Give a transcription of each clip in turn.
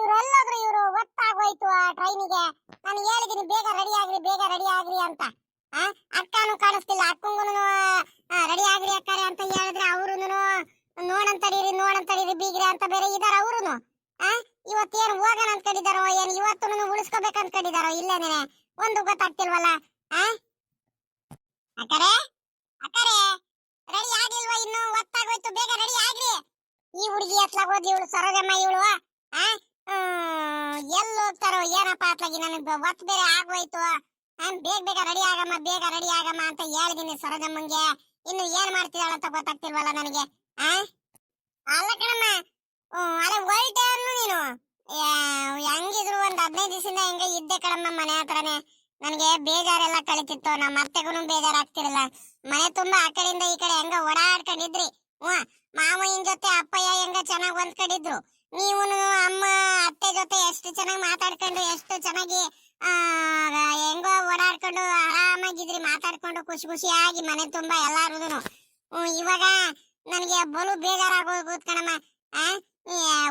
ಇವ್ರೆಲ್ಲಾದ್ರೂ ಇವರು ಒತ್ತಾಗೋಯ್ತು ಆ ಟ್ರೈನಿಗೆ. ನಾನು ಹೇಳಿದೀನಿ ಬೇಗ ರೆಡಿ ಆಗ್ರಿ ಅಂತ. ಅಕ್ಕನು ಕಾಣಿಸ್ತಿಲ್ಲ, ಅಕ್ಕಂಗುನು ರೆಡಿ ಆಗ್ರಿ ಅಕ್ಕಾರೆ ಅಂತ ಹೇಳಿದ್ರೆ ಅವರುನು ನೋಡಂತಡೀರಿ ಬೀಗ್ರೆ ಅಂತ ಬೇರೆ ಇದಾರ ಅವರುನು. ಇವತ್ತೇನು ಹೋಗೋಣ ಅನ್ಕೊಂಡಿದಾರೋ ಏನು ಇವತ್ತು ಉಳಿಸ್ಕೋಬೇಕು ಅನ್ಕೊಂಡಿದಾರೋ ಇಲ್ಲೇನೆ ಒಂದು ಗೊತ್ತಾಗ್ತಿಲ್ವಲ್ಲ. ಅಕ್ಕರೆ ರೆಡಿ ಆಗಿಲ್ವಾ? ಇನ್ನು ಒತ್ತಾಗೋಯ್ತು, ಬೇಗ ರೆಡಿ ಆಗ್ರಿ. ಈ ಹುಡುಗಿ ಎತ್ಲಾಗ ಹೋದ್ಲಿ ಇವಳು ಸರೋಜಮ್ಮ, ಇವಳು ಎಲ್ಲಿ ಹೋಗ್ತಾರೋ ಏನಪ್ಪ ಅತ್ಲಾಗಿ. ನನಗೆ ಒತ್ತು ಬೇರೆ ಆಗೋಯ್ತು. ಬೇಗ ರೆಡಿ ಆಗಮ್ಮ ಅಂತ ಹೇಳಿದೀನಿ ಸರೋಜಮ್ಮಂಗೆ. ಇನ್ನು ಏನ್ ಮಾಡ್ತಿದ್ದಾಳ ಅಂತ ಗೊತ್ತಾಗ್ತಿಲ್ವಲ್ಲ ನನಗೆ. ಅಲ್ಲ ಕಣಮ್ಮ, ಅದೇ ಹೊರಟೆ ಅನ್ನು ನೀನು. ಹೆಂಗಿದ್ರು ಒಂದ್ 15 ದಿವಸದಿಂದ ಹೆಂಗ ಇದ್ದೆ ಕಣಮ್ಮ ಮನೆ ಹತ್ರನೇ. ನನಗೆ ಬೇಜಾರೆಲ್ಲ ಕಳಿತಿತ್ತು, ನಮ್ಮ ಅತ್ತೆಗೂ ಬೇಜಾರಾಗ್ತಿರಲ್ಲ. ಮನೆ ತುಂಬಾ ಆ ಕಡೆಯಿಂದ ಈ ಕಡೆ ಹೆಂಗ ಓಡಾಡ್ಕೊಂಡಿದ್ರಿ. ಮಾವಯ್ಯನ ಜೊತೆ ಅಪ್ಪಯ್ಯ ಹೆಂಗ ಚೆನ್ನಾಗಿ ಹೊಂದ್ಕೊಂಡಿದ್ರು. ನೀವು ಅಮ್ಮ ಅತ್ತೆ ಜೊತೆ ಎಷ್ಟು ಚೆನ್ನಾಗಿ ಮಾತಾಡ್ಕೊಂಡು ಎಷ್ಟು ಚೆನ್ನಾಗಿ ಹೆಂಗೋ ಓಡಾಡ್ಕೊಂಡು ಆರಾಮಾಗಿದ್ರಿ, ಮಾತಾಡ್ಕೊಂಡು ಖುಷಿಯಾಗಿ ಮನೆ ತುಂಬಾ ಎಲ್ಲಾರುನು. ಇವಾಗ ನನಗೆ ಬಲು ಬೇಜಾರಾಗೋದು ಕಣಮ್ಮ.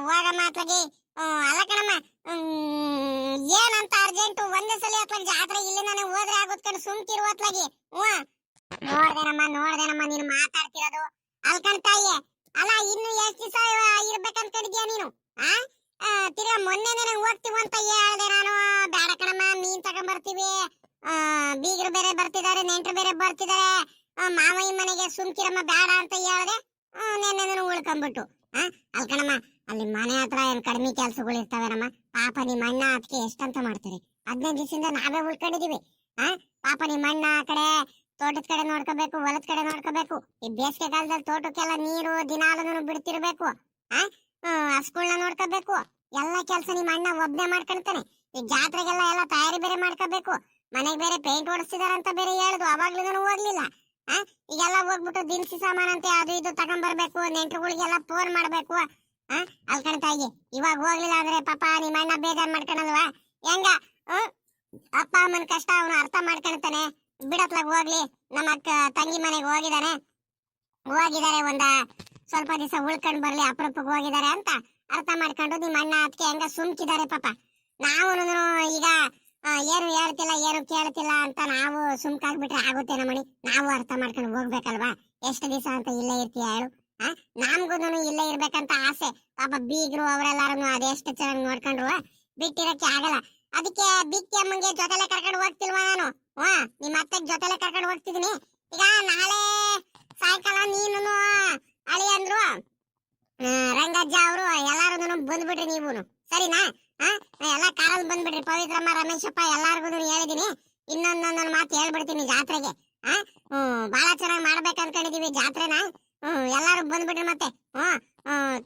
ಹೋಗ ಮಾತ್ಲಾಗಿ. ಅಲ್ಲ ಕಣಮ್ಮ, ಏನಂತ ಅರ್ಜೆಂಟು ಒಂದೇ ಸಲ ಅತ್ಲಾಗಿ ಜಾತ್ರೆ ಇಲ್ಲಿ ನಾನು ಹೋದ್ರೆ ಆಗುತ್ತೆ ಕಣ, ಸುಮ್ಕಿರುವ ಅತ್ಲಾಗಿ. ನೋಡ್ದೇನಮ್ಮ ನೀನು ಮಾತಾಡ್ತಿರೋದು. ಅಲ್ಕಣ್ ತಾಯಿ, ಅಲ್ಲ ಇನ್ನು ಎಷ್ಟು ದಿವಸ ಇರ್ಬೇಕಂತ್ಕೊಂಡಿದ್ಯಾ ನೀನು? ತಿರ್ಗಾ ಮೊನ್ನೆ ನನಗೆ ಹೋಗ್ತೀವಿ ಅಂತ ಹೇಳ್ದೆ ನಾನು. ಬೇಡ ಕಣಮ್ಮ, ಮೀನ್ ತಗೊಂಡ್ಬರ್ತೀವಿ, ಬೀಗರು ಬೇರೆ ಬರ್ತಿದ್ದಾರೆ, ನೆಂಟರು ಬೇರೆ ಬರ್ತಿದ್ದಾರೆ, ಮಾವಯ್ಯ ಮನೆಗೆ ಸುಮ್ಕಿರಮ್ಮ ಬೇಡ ಅಂತ ಹೇಳ್ದೆ. ನೆನ್ನೆ ಉಳ್ಕೊಂಡ್ಬಿಟ್ಟು. ಅಲ್ಕಣಮ್ಮ, ಅಲ್ಲಿ ಮನೆ ಹತ್ರ ಏನ್ ಕಡಿಮೆ ಕೆಲ್ಸಗಳು ಇರ್ತಾವೇನಮ್ಮ. ಪಾಪ ನಿಮ್ಮ ಅಣ್ಣ ಅದಕ್ಕೆ ಎಷ್ಟಂತ ಮಾಡ್ತಾರೆ. 15 ದಿವಸದಿಂದ ನಾವೇ ಉಳ್ಕೊಂಡಿದೀವಿ. ಪಾಪ ನಿಮ್ಮ ಅಣ್ಣ ಆ ಕಡೆ ತೋಟದ ಕಡೆ ನೋಡ್ಕೋಬೇಕು, ಹೊಲದ ಕಡೆ ನೋಡ್ಕೋಬೇಕು. ಈ ಬೇಸಿಗೆ ಕಾಲದಲ್ಲಿ ತೋಟಕ್ಕೆಲ್ಲ ನೀರು ದಿನಾಲು ಬಿಡ್ತಿರ್ಬೇಕು. ಹಸುಗಳನ್ನ ನೋಡ್ಕೋಬೇಕು. ಎಲ್ಲ ಕೆಲಸ ನಿಮ್ಮ ಅಣ್ಣ ಒಬ್ನೇ ಮಾಡ್ಕೊಂತಾನೆ. ಈ ಜಾತ್ರೆಗೆಲ್ಲ ಎಲ್ಲ ತಯಾರಿ ಬೇರೆ ಮಾಡ್ಕೋಬೇಕು. ಮನೆಗೆ ಬೇರೆ ಪೇಂಟ್ ಹೊಡಿಸ್ತಿದಾರಂತ ಬೇರೆ ಹೇಳುದು, ಅವಾಗ್ಲೂ ಹೋಗ್ಲಿಲ್ಲ. ಈಗೆಲ್ಲ ಹೋಗ್ಬಿಟ್ಟು ದಿನಸಿ ಸಾಮಾನಂತೆ ಅದು ಇದು ತಗೊಂಡ್ಬರ್ಬೇಕು, ನೆಂಟರುಗಳಿಗೆಲ್ಲ ಫೋನ್ ಮಾಡ್ಬೇಕು. ಅಲ್ಕಣ್ತಾಯಿ, ಇವಾಗ ಹೋಗ್ಲಿಲ್ಲ ಅಂದ್ರೆ ಪಾಪ ನಿಮ್ಮ ಅಣ್ಣ ಬೇಜಾರ್ ಮಾಡ್ಕೊಳಲ್ವಾ? ಹೆಂಗ ಅಪ್ಪ ಅಮ್ಮನ ಕಷ್ಟ ಅವನು ಅರ್ಥ ಮಾಡ್ಕೊಳ್ತಾನೆ. ಬಿಡತ್ಲಾಗ ಹೋಗ್ಲಿ, ನಮ್ಮ ಅಕ್ಕ ತಂಗಿ ಮನೆಗೆ ಹೋಗಿದ್ದಾರೆ, ಒಂದ ಸ್ವಲ್ಪ ದಿವಸ ಉಳ್ಕೊಂಡ್ ಬರ್ಲಿ, ಅಪರೂಪಕ್ಕೆ ಹೋಗಿದ್ದಾರೆ ಅಂತ ಅರ್ಥ ಮಾಡ್ಕೊಂಡು ನಿಮ್ಮ ಅಣ್ಣ ಅದಕ್ಕೆ ಹೆಂಗ ಸುಮ್ಕಿದ್ದಾರೆ. ಪಾಪ ನಾವು ಈಗ ಏನು ಹೇಳ್ತಿಲ್ಲ ಏನು ಕೇಳ್ತಿಲ್ಲ ಅಂತ ನಾವು ಸುಮ್ಕಾಗ್ಬಿಟ್ರೆ ಆಗುತ್ತೆ ನಮ್ಮನಿ. ನಾವು ಅರ್ಥ ಮಾಡ್ಕೊಂಡು ಹೋಗ್ಬೇಕಲ್ವಾ? ಎಷ್ಟು ದಿವಸ ಅಂತ ಇಲ್ಲೇ ಇರ್ತೀಯ ಹೇಳು? ನಮ್ಗೂ ಇಲ್ಲೇ ಇರ್ಬೇಕಂತ ಆಸೆ. ಪಾಪ ಬೀಗ್ರು ಅವರೆಲ್ಲಾರು ಅದೆಷ್ಟು ಚೆನ್ನಾಗಿ ನೋಡ್ಕೊಂಡ್ರು ಬಿಟ್ಟಿರಕ್ಕೆ ಆಗಲ್ಲ. ಅದಕ್ಕೆ ಬಿಕ್ಕಿ ಅಮ್ಮಂಗೆ ಜೊತೆಲೆ ಕರ್ಕೊಂಡು ಹೋಗ್ತಿಲ್ವಾ ನಾನು? ನಿಮ್ಮ ಅತ್ತೆಗೆ ಜೊತೆಲೆ ಕರ್ಕೊಂಡು ಹೋಗ್ತಿದೀನಿ. ಈಗ ನಾಳೆ ಸಾಯಂಕಾಲ ನೀನು ಅಳಿ ಅಂದ್ರು ರಂಗಜ್ಜ ಅವರು ಎಲ್ಲಾರು ಬಂದ್ಬಿಡ್ರಿ ನೀವುನು, ಸರಿನಾ? ಎಲ್ಲ ಕಾರಲ್ಲಿ ಬಂದ್ಬಿಡ್ರಿ. ಪವಿತ್ರಮ್ಮ, ರಮೇಶಪ್ಪ ಎಲ್ಲಾರ್ಗು ಹೇಳಿದೀನಿ. ಇನ್ನೊಂದೊಂದೊಂದು ಮಾತು ಹೇಳ್ಬಿಡ್ತೀನಿ ಜಾತ್ರೆಗೆ. ಬಹಳ ಚೆನ್ನಾಗಿ ಮಾಡ್ಬೇಕು ಅನ್ಕೊಂಡಿದೀವಿ ಜಾತ್ರೆನ. ಎಲ್ಲಾರು ಬಂದ್ಬಿಡ್ರಿ. ಮತ್ತೆ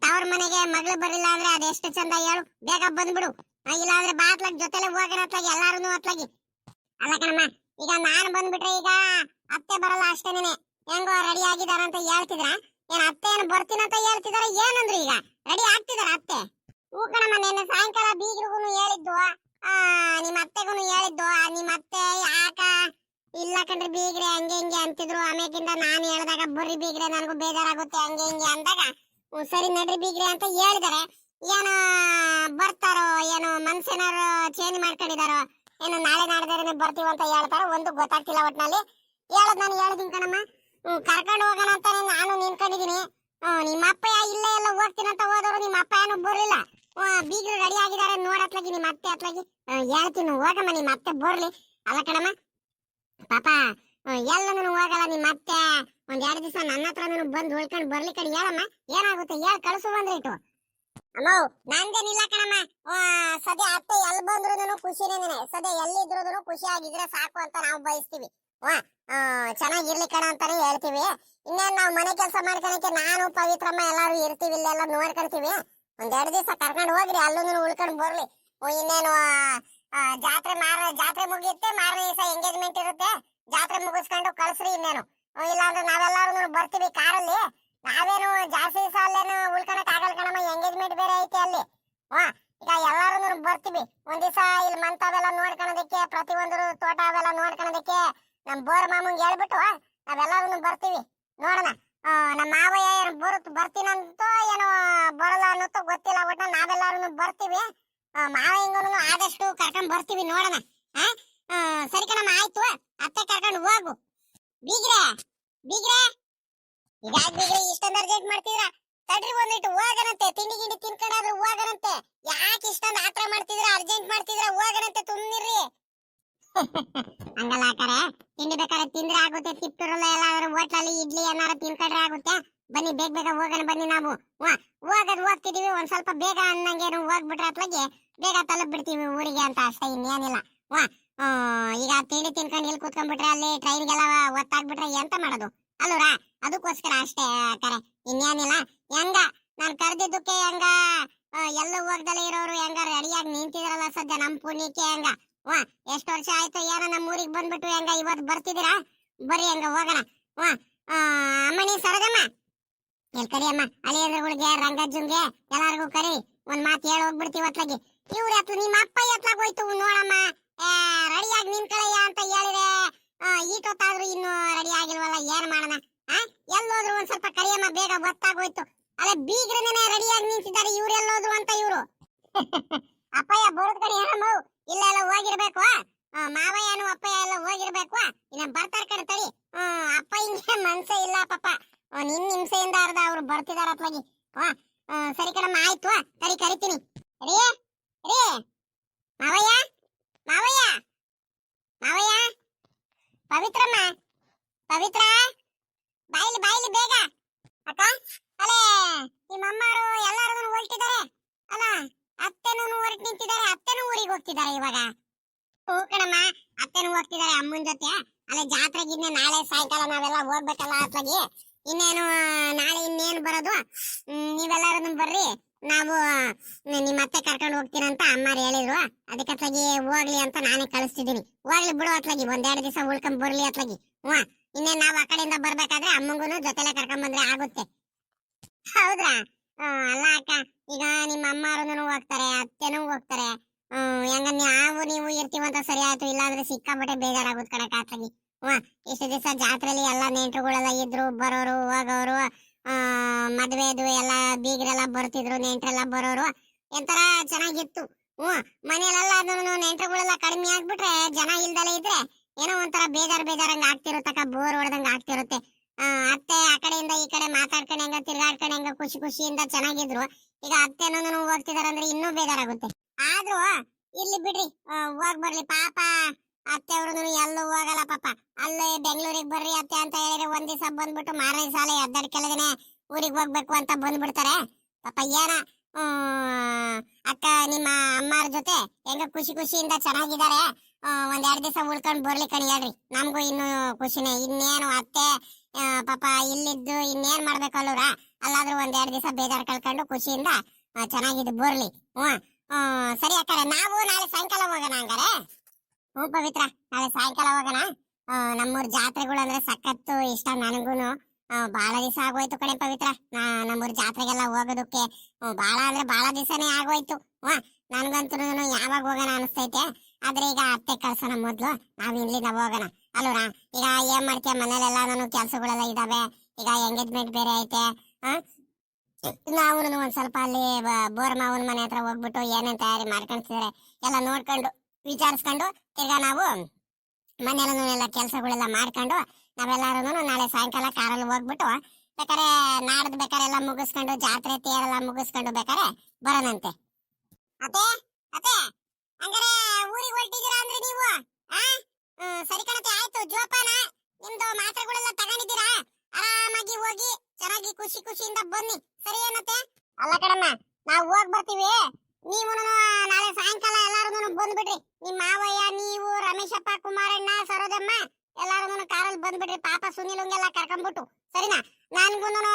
ತವ್ರ ಮನೆಗೆ ಮಗಳು ಬರಲಿಲ್ಲ ಅಂದ್ರೆ ಅದೆಷ್ಟು ಚಂದ ಹೇಳು. ಬೇಗ ಬಂದ್ಬಿಡು. ಇಲ್ಲ ಅಂದ್ರೆ ಬಾತ್ಲಾಗ ಜೊತೆಲೆ ಹೋಗೋಣ ಅತ್ಲಾಗಿ, ಎಲ್ಲಾರು ಅತ್ಲಾಗಿ. ಅಲ್ಲ ಕಣಮ್ಮ, ಈಗ ನಾನು ಬಂದ್ಬಿಟ್ರೆ ಈಗ ಅತ್ತೆ ಬರಲ್ಲ ಅಷ್ಟೇನೆ. ಹೆಂಗೋ ರೆಡಿ ಆಗಿದಾರ ಅಂತ ಹೇಳ್ತಿದ್ರ? ಏನ್ ಅತ್ತೆ ಏನು ಬರ್ತೀನಂತ ಹೇಳ್ತಿದಾರ ಏನಂದ್ರು? ಈಗ ರೆಡಿ ಆಗ್ತಿದಾರ ಅತ್ತೆ? ಹೂ ಕಣಮ್ಮ, ನಿನ್ನೆ ಸಾಯಂಕಾಲ ಬೀಗ್ರಿಗೂ ಹೇಳಿದ್ದು, ನಿಮ್ಮ ಅತ್ತೆಗೂ ಹೇಳಿದ್ದು. ನಿಮ್ಮ ಅತ್ತೆ ಯಾಕ ಇಲ್ಲ ಕಣ್ರಿ ಬೀಗ್ರೆ ಹಂಗೆ ಹಿಂಗೆ ಅಂತಿದ್ರು. ಆಮೇಕಿಂದ ನಾನು ಹೇಳ್ದಾಗ ಬರ್ರಿ ಬೀಗ್ರೆ ನನಗೂ ಬೇಜಾರಾಗುತ್ತೆ ಹಂಗೆ ಹಿಂಗೆ ಅಂದಾಗ ಸರಿ ನಡ್ರಿ ಬೀಗ್ರೆ ಅಂತ ಹೇಳಿದಾರೆ. ಏನು ಬರ್ತಾರೋ ಏನೋ ಮನ್ಸೇನಾರು ಚೇಂಜ್ ಮಾಡ್ಕೊಂಡಿದಾರೋ ಏನು, ನಾಳೆ ನಾಡ್ದಾರೆ ಬರ್ತೀವಿ ಅಂತ ಹೇಳ್ತಾರೋ ಒಂದು ಗೊತ್ತಾಗ್ತಿಲ್ಲ. ಒಟ್ನಲ್ಲಿ ನಾನು ಹೇಳಿದೀನಿ ಕಣಮ್ಮ, ಕರ್ಕೊಂಡು ಹೋಗೋಣ ಅಂತಾನೆ ನಾನು ನಿನ್ಕೊಂಡಿದೀನಿ. ನಿಮ್ಮ ಅಪ್ಪ ಇಲ್ಲೇ ಎಲ್ಲ ಹೋಗ್ತೀನಂತ ಹೋದವರು ನಿಮ್ಮ ಅಪ್ಪ ಏನು ಬರ್ಲಿಲ್ಲ. ಬೀಗ್ರು ರೆಡಿ ಆಗಿದ್ದಾರೆ ನೋಡತ್ಲಾಗಿ. ನಿಮ್ಮ ಅತ್ತೆ ಅತ್ಲಾಗಿ ಹೇಳ್ತೀನಿ ಹೋಗಮ್ಮ, ನಿಮ್ಮ ಅತ್ತೆ ಬರ್ಲಿ. ಅಲ್ಲ ಕಣಮ್ಮ ಪಾಪ ಎಲ್ಲನೂ ಹೋಗಲ್ಲ ನಿಮ್ಮ ಅತ್ತೆ. 1-2 ದಿವಸ ನನ್ನ ಹತ್ರ ಬಂದು ಉಳ್ಕೊಂಡು ಬರ್ಲಿ ಕಣಿ. ಹೇಳಮ್ಮ ಏನಾಗುತ್ತೆ ಹೇಳಿ ಕಳ್ಸು ಬಂದ್ರಿಟ್ಟು. ಅಮ್ಮ ನಂದೇನಿಲ್ಲ ಕಣಮ್ಮ, ಸದ್ಯ ಅತ್ತೆ ಎಲ್ಲಿ ಬಂದ್ರು ಖುಷಿನೇನೆ. ಸದ್ಯ ಎಲ್ಲಿದ್ರು ಖುಷಿ ಆಗಿದ್ರೆ ಸಾಕು ಅಂತ ನಾವು ಬಯಸ್ತೀವಿ. ಚೆನ್ನಾಗಿರ್ಲಿ ಕಣ ಅಂತಾನೆ ಹೇಳ್ತೀವಿ. ಇನ್ನೇನು ನಾವು ಮನೆ ಕೆಲಸ ಮಾಡ್ಕೊಳಕ್ಕೆ ನಾನು ಪವಿತ್ರಮ್ಮ ಎಲ್ಲಾರು ಇರ್ತೀವಿ, ಇಲ್ಲೆಲ್ಲ ನೋಡ್ಕೊಳ್ತೀವಿ. 1-2 ದಿವಸ ಕರ್ಕೊಂಡು ಹೋಗ್ರಿ, ಅಲ್ಲೂ ಉಳ್ಕೊಂಡು ಬರ್ಲಿ. ಇನ್ನೇನು ಜಾತ್ರೆ ಮುಗಿಯುತ್ತೆ, ಮಾರನೇ ದಿವಸ ಎಂಗೇಜ್ಮೆಂಟ್ ಇರುತ್ತೆ. ಜಾತ್ರೆ ಮುಗಿಸ್ಕೊಂಡು ಕಳ್ಸ್ರಿ. ಇನ್ನೇನು ಇಲ್ಲಾಂದ್ರೆ ನಾವೆಲ್ಲಾರು ಬರ್ತೀವಿ ಕಾರಲ್ಲಿ. ನಾವೇನು ಜಾಸ್ತಿ ದಿವಸ ಅಲ್ಲೇನು ಉಳ್ಕೊಳಕ್ ಆಗಲ್ಲ ಕಣಮ್ಮ, ಎಂಗೇಜ್ಮೆಂಟ್ ಬೇರೆ ಐತೆ ಅಲ್ಲಿ. ಈಗ ಎಲ್ಲಾರು ಬರ್ತೀವಿ. ಒಂದ್ ದಿವಸ ಇಲ್ಲಿ ಮಂತಾವೆಲ್ಲ ನೋಡ್ಕೊಳೋದಕ್ಕೆ, ಪ್ರತಿಯೊಂದು ತೋಟ ಅವೆಲ್ಲ ನೋಡ್ಕೊಳೋದಕ್ಕೆ ನಮ್ ಬೋರ್ ಮಾಮಂಗ್ ಹೇಳ್ಬಿಟ್ಟು ನಾವೆಲ್ಲಾರು ಬರ್ತೀವಿ. ನೋಡೋಣ ನಮ್ಮ ಮಾವಯ್ಯ ಏನು ಬರ್ತೀನಂತೋ ಏನೋ ಬರಲ್ಲ ಅನ್ನೋದು ಗೊತ್ತಿಲ್ಲ. ಒಟ್ಟ ನಾವೆಲ್ಲಾರು ಬರ್ತೀವಿ. ಮಾವಯ್ಯಂಗನು ಆದಷ್ಟು ಕರ್ಕೊಂಡ್ ಬರ್ತೀವಿ ನೋಡೋಣ. ಆ ಸರಿ ಕಣಮ್ಮ, ಆಯ್ತು. ಅತ್ತೆ ಕರ್ಕೊಂಡು ಹೋಗು. ಬೀಗ್ರೆ ಬೀಗ್ರೆ ಈಗ ಬೀಗ್ರೆ ಇಷ್ಟೊಂದು ಅರ್ಜೆಂಟ್ ಮಾಡ್ತಿದ್ರ? ತಡ್ರಿ ಒಂದಿಟ್ಟು ಹೋಗನಂತೆ, ತಿಂಡಿ ಗಿಂಡಿ ತಿನ್ಕೊಂಡಾದ್ರೂ ಹೋಗನಂತೆ. ಯಾಕೆ ಇಷ್ಟೊಂದು ಆತರ ಮಾಡ್ತಿದ್ರ, ಅರ್ಜೆಂಟ್ ಮಾಡ್ತಿದ್ರ? ಹೋಗನಂತೆ, ಸುಮ್ನಿರ್ರಿ. ಹಂಗಲ್ಲ ಅಕ್ಕಾರ, ತಿಂಡಿ ಬೇಕಾದ್ರೆ ತಿಂದ್ರೆ ಆಗುತ್ತೆ. ತಿಪ್ಪಿರಲ್ಲ, ಎಲ್ಲಾದ್ರೂ ಹೋಟ್ಲಲ್ಲಿ ಇಡ್ಲಿ ಏನಾರು ತಿನ್ಕೊಂಡ್ರೆ ಆಗುತ್ತೆ. ಬನ್ನಿ, ಬೇಗ ಬೇಗ ಹೋಗೋಣ ಬನ್ನಿ. ನಾವು ಹೋಗೋದು ಹೋಗ್ತಿದೀವಿ, ಒಂದ್ ಸ್ವಲ್ಪ ಬೇಗ ಅನ್ನಂಗೆ ಹೋಗ್ಬಿಟ್ರೆ ಅತ್ಲಾಗೆ ಬೇಗ ತಲುಪ್ ಬಿಡ್ತೀವಿ ಊರಿಗೆ ಅಂತ ಅಷ್ಟೇ, ಇನ್ನೇನಿಲ್ಲ. ಈಗ ತಿಂಡಿ ತಿನ್ಕೊಂಡು ಇಲ್ಲಿ ಕೂತ್ಕೊಂಡ್ಬಿಟ್ರೆ ಅಲ್ಲಿ ಟ್ರೈನ್ಗೆಲ್ಲ ಒತ್ತಾಗ್ಬಿಟ್ರೆ ಎಂತ ಮಾಡೋದು ಅಲ್ವರ? ಅದಕ್ಕೋಸ್ಕರ ಅಷ್ಟೇ ಅಕ್ಕಾರ, ಇನ್ನೇನಿಲ್ಲ. ಹೆಂಗ ನಾನ್ ಕರೆದಿದ್ದಕ್ಕೆ ಹೆಂಗ ಎಲ್ಲ ಹೋಗ್ದಲ್ಲೇ ಇರೋರು ಹೆಂಗ ರೆಡಿಯಾಗಿ ನಿಂತಿದ್ರಲ್ಲ ಸದ್ಯ ನಮ್ ಪುಣ್ಯಕ್ಕೆ. ಹೆಂಗ ಎಷ್ಟ್ ವರ್ಷ ಆಯ್ತು ಏನೋ ನಮ್ಮ ಊರಿಗೆ ಬಂದ್ಬಿಟ್ಟು ಹೆಂಗ ಇವತ್ತು ಬರ್ತಿದ್ದೀರಾ? ಬರ್ರಿ ಹೆಂಗ ಹೋಗೋಣ. ಅಮ್ಮನಿ ಸರೋಜಮ್ಮ ಎಲ್ ಕರಿಯಮ್ಮ, ಅಳಿಯಂದ್ರಗಳಿಗೆ, ರಂಗಜ್ಜಂಗೆ ಎಲ್ಲಾರ್ಗು ಕರಿ. ಒಂದ್ ಮಾತು ಹೇಳಿ ಹೋಗ್ಬಿಡ್ತೀವಿ ಅತ್ಲಾಗಿ. ಇವ್ರ ಎತ್ಲ ನಿಮ್ಮ ಅಪ್ಪ ಎತ್ಲಾಗ ಹೋಯ್ತು ನೋಡಮ್ಮ, ರೆಡಿಯಾಗಿ ನಿಂತ್ಕೊಳ್ಳಯ್ಯ ಅಂತ ಹೇಳಿದೆ. ಈಟೊತ್ತಾದ್ರೂ ಇನ್ನು ರೆಡಿ ಆಗಿಲ್ವಲ್ಲ, ಏನ್ ಮಾಡೋಣ? ಎಲ್ಲೋದ್ರು ಒಂದ್ ಸ್ವಲ್ಪ ಕರಿಯಮ್ಮ, ಬೇಗ ಗೊತ್ತಾಗೋಯ್ತು. ಅಲ್ಲ ಬೀಗ್ರನೇ ರೆಡಿಯಾಗಿ ನಿಂತಿದ್ದಾರೆ, ಇವ್ರು ಎಲ್ಲೋದ್ರು ಅಂತ ಇವ್ರು. ಅಪ್ಪಯ್ಯ ಬರೋದ್ ಕಡೆ ಏನಮ್ಮ, ಇಲ್ಲೆಲ್ಲ ಹೋಗಿರ್ಬೇಕು. ಮಾವಯ್ಯನು ಅಪ್ಪಯ್ಯ ಎಲ್ಲ ಹೋಗಿರ್ಬೇಕು. ಇನ್ನ ಬರ್ತಾರ ಕಡೆ ತಡಿ. ಅಪ್ಪ ಹಿಂಗೆ ಮನ್ಸೇ ಇಲ್ಲ ಪಾಪ, ನಿನ್ ಹಿಂಸೆಯಿಂದ ಅರ್ಧ ಅವ್ರು ಬರ್ತಿದಾರ ಅತ್ಲಾಗಿ. ಸರಿ ಕಣಮ್ಮ, ಆಯ್ತು. ತಡಿ ಕರಿತೀನಿ. ರೇ ರೇ ಮಾವಯ್ಯ ಮಾವಯ್ಯ ಮಾವಯ್ಯ, ಪವಿತ್ರಮ್ಮ, ಪವಿತ್ರ ಬಾಯಿಲಿ ಬಾಯಿಲಿ ಬೇಗ. ಅಕ್ಕ, ಅಲೇ ನಿಮ್ಮಮ್ಮರು ಎಲ್ಲಾರು ಹೊರಟಿದ್ದಾರೆ ಅಲ್ಲ, ಅತ್ತೆನೂ ಹೊರಟು ನಿಂತಿದ್ದಾರೆ. ಅತ್ತೆನೂ ಊರಿಗೆ ಹೋಗ್ತಿದ್ದಾರೆ ಇವಾಗ. ಹೂ ಕಣಮ್ಮ, ಅತ್ತೆನೂ ಹೋಗ್ತಿದ್ದಾರೆ ಅಮ್ಮನ ಜೊತೆ. ಅಲ್ಲೇ ಜಾತ್ರೆಗಿನ್ನೆ ನಾಳೆ ಸಾಯಂಕಾಲ ನಾವೆಲ್ಲ ಹೋಗ್ಬೇಕಲ್ಲ ಅತ್ಲಾಗಿ. ಇನ್ನೇನು ನಾಳೆ ಇನ್ನೇನು ಬರೋದು, ನೀವೆಲ್ಲರೂ ಬರ್ರಿ. ನಾವು ನಿಮ್ಮ ಅತ್ತೆ ಕರ್ಕೊಂಡು ಹೋಗ್ತೀರಂತ ಅಮ್ಮಾರು ಹೇಳಿದ್ರು. ಅದಕ್ಕೆ ಅತ್ಲಾಗಿ ಹೋಗ್ಲಿ ಅಂತ ನಾನೇ ಕಳಿಸ್ತಿದ್ದೀನಿ. ಹೋಗ್ಲಿ ಬಿಡು ಅತ್ಲಾಗಿ, ಒಂದೆರಡು ದಿವಸ ಉಳ್ಕೊಂಡ್ ಬರ್ಲಿ ಅತ್ಲಾಗಿ. ಇನ್ನೇನ್ ನಾವ್ ಆ ಕಡೆಯಿಂದ ಬರ್ಬೇಕಾದ್ರೆ ಅಮ್ಮಂಗುನು ಜೊತೆಲೆ ಕರ್ಕೊಂಡ್ ಬಂದ್ರೆ ಆಗುತ್ತೆ. ಹೌದ್ರಾ? ಅಲ್ಲ ಅಕ್ಕ, ಈಗ ನಿಮ್ಮ ಅಮ್ಮಾರು ಹೋಗ್ತಾರೆ, ಅತ್ತೆನೂ ಹೋಗ್ತಾರೆ. ಹೆಂಗ ನೀವು ಇರ್ತೀವಂತ ಸರಿ ಆಯ್ತು, ಇಲ್ಲಾಂದ್ರೆ ಸಿಕ್ಕಾಪಟ್ಟೆ ಬೇಜಾರಾಗುತ್ತೆ ಕಣಕ್ಕ ಅತ್ಲಾಗಿ. ಇಷ್ಟು ದಿವಸ ಜಾತ್ರೆಲಿ ಎಲ್ಲಾ ನೆಂಟ್ರುಗಳೆಲ್ಲ ಇದ್ರು, ಬರೋರು ಹೋಗೋರು. ಮದ್ವೆದು ಎಲ್ಲ ಬೀಗರೆಲ್ಲ ಬರ್ತಿದ್ರು, ನೆಂಟ್ರೆಲ್ಲ ಬರೋರು. ಎಂತರ ಚೆನ್ನಾಗಿತ್ತು. ಮನೇಲೆಲ್ಲ ನೆಂಟ್ರುಗಳೆಲ್ಲ ಕಡಿಮೆ ಆಗ್ಬಿಟ್ರೆ, ಜನ ಇಲ್ದಲೇ ಇದ್ರೆ ಏನೋ ಒಂಥರ ಬೇಜಾರಂಗ ಆಗ್ತಿರುತ್ತಕ್ಕ, ಬೋರ್ ಹೊಡೆದಂಗ ಆಗ್ತಿರುತ್ತೆ. ಅತ್ತೆ ಆ ಕಡೆಯಿಂದ ಈ ಕಡೆ ಮಾತಾಡ್ಕೊಂಡು ಹೆಂಗ ತಿರ್ಗಾಡ್ಕೊಂಡು ಹೆಂಗ ಖುಷಿಯಿಂದ ಚೆನ್ನಾಗಿದ್ರು. ಈಗ ಅತ್ತೆನೂ ಹೋಗ್ತಿದಾರಂದ್ರೆ ಇನ್ನೂ ಬೇಜಾರಾಗುತ್ತೆ. ಆದ್ರೂ ಇರ್ಲಿ ಬಿಡ್ರಿ, ಹೋಗ್ ಬರ್ಲಿ ಪಾಪ. ಅತ್ತೆ ಅವ್ರು ಎಲ್ಲೂ ಹೋಗಲ್ಲ ಪಾಪ. ಅಲ್ಲೇ ಬೆಂಗಳೂರಿಗೆ ಬರ್ರಿ ಅತ್ತೆ ಅಂತ ಹೇಳಿದ್ರೆ ಒಂದ್ ದಿವಸ ಬಂದ್ಬಿಟ್ಟು ಮಾರನೇ ಸಾಲ ಎದ್ದಾಡ್ಕೆಳಗನೆ ಊರಿಗೆ ಹೋಗ್ಬೇಕು ಅಂತ ಬಂದ್ಬಿಡ್ತಾರೆ ಪಾಪ. ಏನ ಅಕ್ಕ ನಿಮ್ಮ ಅಮ್ಮಾರ ಜೊತೆ ಹೆಂಗ ಖುಷಿಯಿಂದ ಚೆನ್ನಾಗಿದ್ದಾರೆ. ಒಂದೆರಡು ದಿವಸ ಉಳ್ಕೊಂಡ್ ಬರ್ಲಿ ಕಣಿ ಹೇಳ್ರಿ, ನಮಗೂ ಇನ್ನು ಖುಷಿನೇ. ಇನ್ನೇನು ಅತ್ತೆ ಪಾಪ ಇಲ್ಲಿದ್ದು ಇನ್ನೇನ್ ಮಾಡ್ಬೇಕಲ್ಲವ್ರ, ಅಲ್ಲಾದ್ರೂ ಒಂದೆರಡು ದಿವಸ ಬೇಜಾರ್ ಕಳ್ಕೊಂಡು ಖುಷಿಯಿಂದ ಚೆನ್ನಾಗಿದ್ದು ಬರ್ಲಿ. ಸರಿ ಅಕ್ಕಾರ, ನಾವು ನಾಳೆ ಸಾಯಂಕಾಲ ಹೋಗೋಣ ಹಂಗಾರೆ. ಹ್ಞೂ ಪವಿತ್ರ, ನಾಳೆ ಸಾಯಂಕಾಲ ಹೋಗೋಣ. ನಮ್ಮೂರ್ ಜಾತ್ರೆಗಳು ಅಂದ್ರೆ ಸಖತ್ತು ಇಷ್ಟ ನನಗೂನು. ಬಾಳ ದಿವಸ ಆಗೋಯ್ತು ಕಣೆ ಪವಿತ್ರ, ನಮ್ಮೂರ್ ಜಾತ್ರೆಗೆಲ್ಲ ಹೋಗೋದಕ್ಕೆ. ಬಾಳ ಅಂದ್ರೆ ಬಾಳ ದಿವಸನೇ ಆಗೋಯ್ತು. ನನ್ಗಂತೂ ಯಾವಾಗ ಹೋಗೋಣ ಅನಿಸ್ತೈತೆ. ಆದ್ರೆ ಈಗ ಅತ್ತೆ ಕಳ್ಸೋಣ ಮೊದ್ಲು, ನಾವ್ ಇಲ್ಲಿಂದ ಹೋಗೋಣ ಅಲ್ವರಾ? ಈಗ ಏನ್ ಮಾಡ್ತೀಯ, ಮನೇಲೆಲ್ಲ ನಾನು ಕೆಲ್ಸಗಳೆಲ್ಲ ಇದಾವೆ. ಈಗ ಎಂಗೇಜ್ಮೆಂಟ್ ಬೇರೆ ಐತೆ. ನಾವು ಒಂದ್ ಸ್ವಲ್ಪ ಅಲ್ಲಿ ಬೋರ್ ಮಾವನ್ ಮನೆ ಹತ್ರ ಹೋಗ್ಬಿಟ್ಟು ಏನೇನ್ ತಯಾರಿ ಮಾಡ್ಕೊಂತಿದಾರೆ ಎಲ್ಲ ನೋಡ್ಕೊಂಡು ವಿಚಾರಿಸ್ಕೊಂಡು ತಿರ್ಗಾ ನಾವು ಮನೆಯಲ್ಲ ಕೆಲ್ಸಗಳೆಲ್ಲ ಮಾಡ್ಕೊಂಡು ನಾವೆಲ್ಲಾರು ನಾಳೆ ಸಾಯಂಕಾಲ ಕಾರಲ್ಲಿ ಹೋಗ್ಬಿಟ್ಟು ಬೇಕಾರೆ ನಾಡ್ದು ಬೇಕಾರೆ ಎಲ್ಲ ಮುಗಿಸ್ಕೊಂಡು ಜಾತ್ರೆ ತೇರೆಲ್ಲ ಮುಗಿಸ್ಕೊಂಡು ಬೇಕಾರೆ ಬರೋಣಂತೆ. ಅತ್ತೆ ಅತ್ತೆ ಹಂಗಾರೆ ಊರಿಗೆ ಹೊರಟಿದ್ದೀರಾ ಅಂದ್ರೆ ನೀವು? ಸರಿ ಕಣತೆ, ಆಯ್ತು. ಜೋಪಾನ, ನಿಮ್ದು ಮಾತ್ರೆಗಳೆಲ್ಲ ತಗೊಂಡಿದ್ದೀರಾ? ಆರಾಮಾಗಿ ಹೋಗಿ ಚೆನ್ನಾಗಿ ಖುಷಿಯಿಂದ ಬನ್ನಿ, ಸರಿ ಏನತ್ತೆ? ಅಲ್ಲ ಕಣಮ್ಮ, ನಾವು ಹೋಗ್ ಬರ್ತೀವಿ. ನೀವು ನಾಳೆ ಸಾಯಂಕಾಲ ಎಲ್ಲಾರು ಬಂದ್ಬಿಡ್ರಿ. ನಿಮ್ಮ ಮಾವಯ್ಯ, ನೀವು, ರಮೇಶಪ್ಪ, ಕುಮಾರಣ್ಣ, ಸರೋಜಮ್ಮ ಎಲ್ಲಾರು ಕಾರಲ್ಲಿ ಬಂದ್ಬಿಡ್ರಿ. ಪಾಪ ಸುನಿಲಂಗೆಲ್ಲ ಕರ್ಕೊಂಡ್ಬಿಟ್ಟು, ಸರಿನಾ? ನನ್ಗೂನು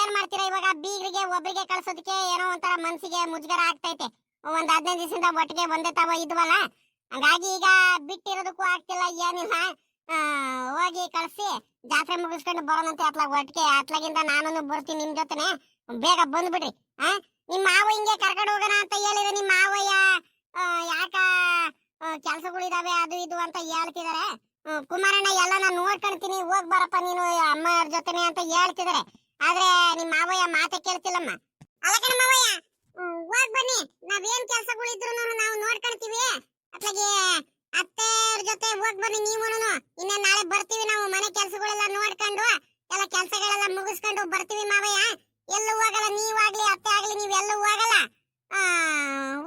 ಏನ್ ಮಾಡ್ತೀರಾ ಇವಾಗ, ಬೀಗರಿಗೆ ಒಬ್ಬರಿಗೆ ಕಳ್ಸೋದಕ್ಕೆ ಏನೋ ಒಂಥರ ಮನ್ಸಿಗೆ ಮುಜುಗರ ಆಗ್ತೈತೆ. ಒಂದ್ 15 ದಿವಸದಿಂದ ಒಟ್ಟಿಗೆ ಒಂದೇ ತಾವ ಇದ್ವಲ್ಲ, ಹಂಗಾಗಿ ಈಗ ಬಿಟ್ಟಿರೋದಕ್ಕೂ ಆಗ್ತಿಲ್ಲ, ಏನಿಲ್ಲ. ಹೋಗಿ ಕಳ್ಸಿ ಜಾತ್ರೆ ಮುಗಿಸ್ಕೊಂಡು ಬರೋಣಂತೆ ಒಟ್ಟಿಗೆ. ಅತ್ಲಾಗಿಂದ ನಾನು ಬರ್ತೀನಿ ನಿಮ್ ಜೊತೆನೆ. ಬೇಗ ಬಂದ್ಬಿಡ್ರಿ. ನಿಮ್ ಮಾವ ಹಿಂಗೆ ಕರ್ಕೊಂಡು ಹೋಗೋಣ ಅಂತ ಹೇಳಿದ್ರೆ ನಿಮ್ ಮಾವಯ್ಯ ಯಾಕ ಕೆಲ್ಸಗಳು ಇದಾವೆ ಅದು ಇದು ಅಂತ ಹೇಳ್ತಿದಾರೆ. ಕುಮಾರಣ್ಣ ಎಲ್ಲ ನಾನು ನೋಡ್ಕೊಂತೀನಿ, ಹೋಗ್ ಬರಪ್ಪ ನೀನು ಅಮ್ಮವ್ರ ಜೊತೆನೆ ಅಂತ ಹೇಳ್ತಿದಾರೆ. ಆದ್ರೆ ನಿಮ್ ಮಾವಯ್ಯ ಮಾತೆ ಕೇಳ್ತಿಲ್ಲಮ್ಮ. ಅಲ್ಲ ಕಣ ಮಾವಯ್ಯ, ಹೋಗ್ ಬನ್ನಿ. ನಾವೇನ್ ಕೆಲ್ಸಗಳಿದ್ರು ನಾವು ನೋಡ್ಕೊಂತೀವಿ. ಅತ್ಲಾಗೆ ಅತ್ತೆಯವ್ರ ಜೊತೆ ಹೋಗ್ ಬನ್ನಿ ನೀವುನು. ಇನ್ನ ನಾಳೆ ಬರ್ತೀವಿ ನಾವು ಮನೆ ಕೆಲ್ಸಗಳೆಲ್ಲ ನೋಡ್ಕೊಂಡು ಎಲ್ಲ ಕೆಲ್ಸಗಳೆಲ್ಲ ಮುಗಿಸ್ಕೊಂಡು ಬರ್ತೀವಿ ಮಾವಯ್ಯ. ಎಲ್ಲೂ ಹೋಗಲ್ಲ, ನೀವಾಗ್ಲಿ ಅತ್ತೆ ಆಗ್ಲಿ ನೀವೆಲ್ಲೂ ಹೋಗಲ್ಲ.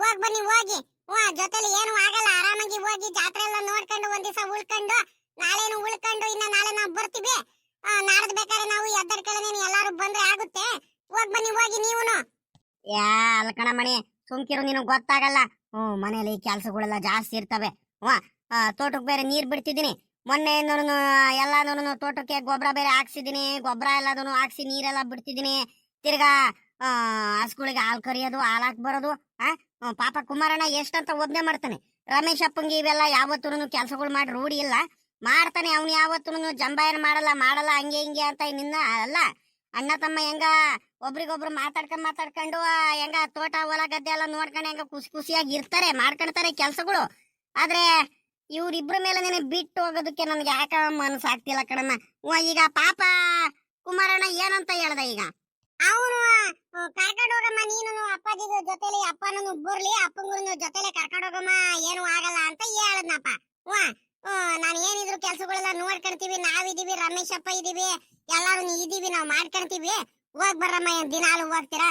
ಹೋಗ್ ಬನ್ನಿ ಹೋಗಿ. ಜೊತೆಲಿ ಏನು ಆಗಲ್ಲ, ಆರಾಮಾಗಿ ಹೋಗಿ ಜಾತ್ರೆ ಎಲ್ಲ ನೋಡ್ಕೊಂಡು ಒಂದ್ ದಿವಸ ಉಳ್ಕೊಂಡು ನಾಳೆನು ಉಳ್ಕೊಂಡು ಇನ್ನ ನಾಳೆ ನಾವು ಬರ್ತೀವಿ. ನಾಡ್ದು ಬೇಕಾದ್ರೆ ನಾವು ಎದ್ದರ ಕೆಳನೇನು ಎಲ್ಲಾರು ಬಂದ್ರೆ ಆಗುತ್ತೆ. ಹೋಗ್ ಬನ್ನಿ ಹೋಗಿ ನೀವುನು. ಯಾ ಅಲ್ಕಣಮಣಿ ಸುಮ್ಕಿರು, ನಿನಗ್ ಗೊತ್ತಾಗಲ್ಲ. ಮನೇಲಿ ಕೆಲ್ಸಗಳೆಲ್ಲ ಜಾಸ್ತಿ ಇರ್ತವೆ. ತೋಟಕ್ಕೆ ಬೇರೆ ನೀರ್ ಬಿಡ್ತಿದ್ದೀನಿ. ಮೊನ್ನೆ ಎಲ್ಲಾನು ತೋಟಕ್ಕೆ ಗೊಬ್ಬರ ಬೇರೆ ಹಾಕ್ಸಿದೀನಿ. ಗೊಬ್ಬರ ಎಲ್ಲದನ್ನು ಹಾಕ್ಸಿ ನೀರೆಲ್ಲ ಬಿಡ್ತಿದ್ದೀನಿ. ತಿರ್ಗಾ ಹಸುಗಳಿಗೆ ಹಾಲು ಕರಿಯೋದು, ಹಾಲು ಹಾಕಿ ಬರೋದು. ಪಾಪ ಕುಮಾರಣ್ಣ ಎಷ್ಟಂತ ಒಬ್ನೇ ಮಾಡ್ತಾನೆ. ರಮೇಶ್ ಅಪ್ಪಂಗೆ ಇವೆಲ್ಲ ಯಾವತ್ತೂ ಕೆಲ್ಸಗಳು ಮಾಡಿ ರೂಢಿ ಇಲ್ಲ. ಮಾಡ್ತಾನೆ ಅವ್ನು, ಯಾವತ್ತೂ ಜಂಬಾಯನ್ ಮಾಡಲ್ಲ ಹಂಗೆ ಹಿಂಗೆ ಅಂತ. ನಿನ್ನ ಅಲ್ಲ, ಅಣ್ಣ ತಮ್ಮ ಹೆಂಗ ಒಬ್ರಿಗೊಬ್ರು ಮಾತಾಡ್ಕೊಂಡು ಹೆಂಗ ತೋಟ ಹೊಲ ಗದ್ದೆ ಎಲ್ಲ ನೋಡ್ಕೊಂಡು ಹೆಂಗ ಖುಷಿಯಾಗಿ ಇರ್ತಾರೆ, ಮಾಡ್ಕೊಳ್ತಾರೆ ಕೆಲ್ಸಗಳು. ಆದ್ರೆ ಇವ್ರಿಬ್ರ ಮೇಲೆ ನೆನೆ ಬಿಟ್ಟು ಹೋಗೋದಕ್ಕೆ ನನ್ಗೆ ಯಾಕ ಮನಸ್ಸಾಗ್ತಿಲ್ಲ ಕಣಮ್ಮ. ಈಗ ಪಾಪ ಕುಮಾರಣ್ಣ ಏನಂತ ಹೇಳ್ದ, ಈಗ ಅವನು ಕರ್ಕೊಂಡು ಹೋಗಮ್ಮ ನೀನು ಅಪ್ಪಾಜಿ ಜೊತೆಲಿ, ಅಪ್ಪನೂ ಬರ್ಲಿ ಅಪ್ಪಂಗೂ ಜೊತೆಲೆ ಕರ್ಕೊಂಡು ಹೋಗಮ್ಮ, ಏನು ಆಗಲ್ಲ ಅಂತ ಹೇಳದ್ನಪ್ಪ. ನಾನು ಏನಿದ್ರು ಕೆಲ್ಸಗಳೆಲ್ಲ ನೋಡ್ಕೊಂತೀವಿ, ನಾವಿದೀವಿ, ರಮೇಶ್ ಅಪ್ಪ ಇದೀವಿ, ಎಲ್ಲಾರು ಇದೀವಿ, ನಾವ್ ಮಾಡ್ಕೊಂತೀವಿ. ಹೋಗ್ ಬರ್ರಮ್ಮ, ದಿನಾಲು ಹೋಗ್ತೀರಾ?